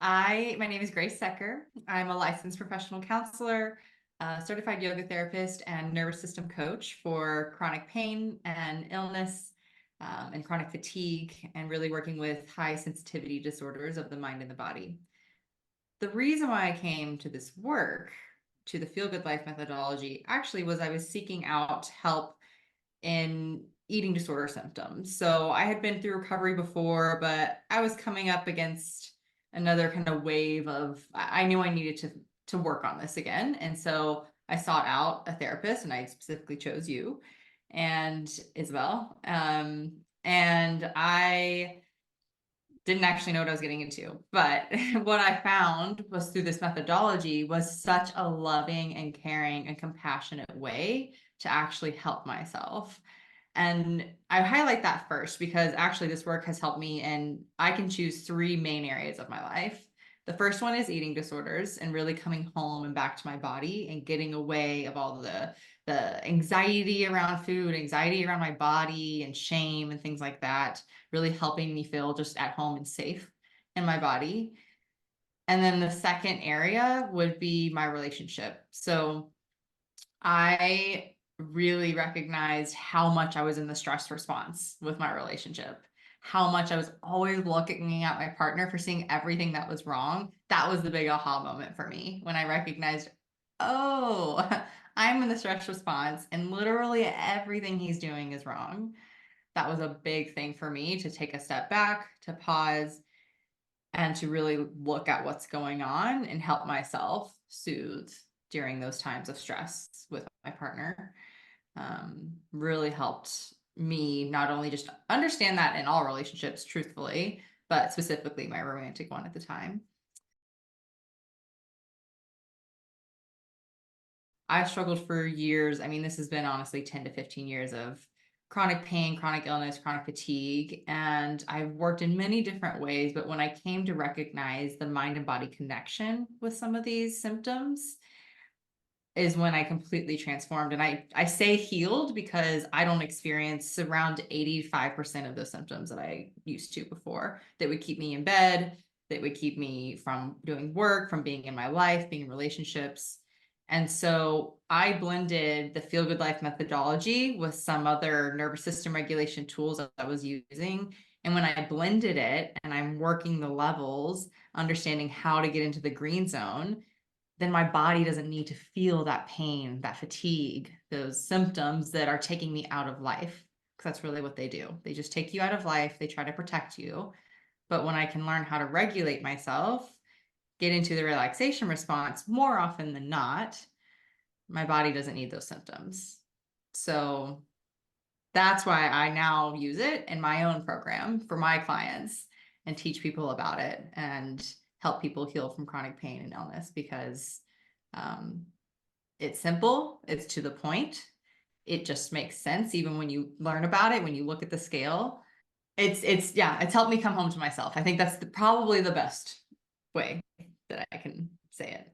My name is Grace Secker. I'm a licensed professional counselor, certified yoga therapist, and nervous system coach for chronic pain and illness, and chronic fatigue, and really working with high sensitivity disorders of the mind and the body. The reason why I came to this work, to the Feel Good Life methodology, actually was I was seeking out help in eating disorder symptoms. So I had been through recovery before, but I was coming up against another kind of wave of I knew I needed to work on this again. And so I sought out a therapist, and I specifically chose you and Isabel. And I didn't actually know what I was getting into. But what I found was through this methodology was such a loving and caring and compassionate way to actually help myself. And I highlight that first because actually this work has helped me, and I can choose three main areas of my life. The first one is eating disorders and really coming home and back to my body and getting away of all the anxiety around food, anxiety around my body and shame and things like that, really helping me feel just at home and safe in my body. And then the second area would be my relationship. So I really recognized how much I was in the stress response with my relationship, how much I was always looking at my partner for seeing everything that was wrong. That was the big aha moment for me when I recognized, oh, I'm in the stress response and literally everything he's doing is wrong. That was a big thing for me to take a step back, to pause, and to really look at what's going on and help myself soothe during those times of stress with my partner. Really helped me not only just understand that in all relationships, truthfully, but specifically my romantic one at the time. I struggled for years. I mean, this has been honestly 10 to 15 years of chronic pain, chronic illness, chronic fatigue. And I've worked in many different ways. But when I came to recognize the mind and body connection with some of these symptoms, is when I completely transformed. And I say healed because I don't experience around 85% of those symptoms that I used to before that would keep me in bed, that would keep me from doing work, from being in my life, being in relationships. And so I blended the Feel Good Life methodology with some other nervous system regulation tools that I was using. And when I blended it and I'm working the levels, understanding how to get into the green zone, then my body doesn't need to feel that pain, that fatigue, those symptoms that are taking me out of life. Because that's really what they do. They just take you out of life. They try to protect you. But when I can learn how to regulate myself, get into the relaxation response more often than not, my body doesn't need those symptoms. So that's why I now use it in my own program for my clients and teach people about it and help people heal from chronic pain and illness because um, it's simple, it's to the point, it just makes sense even when you learn about it, when you look at the scale. It's helped me come home to myself. I think that's probably the best way that I can say it.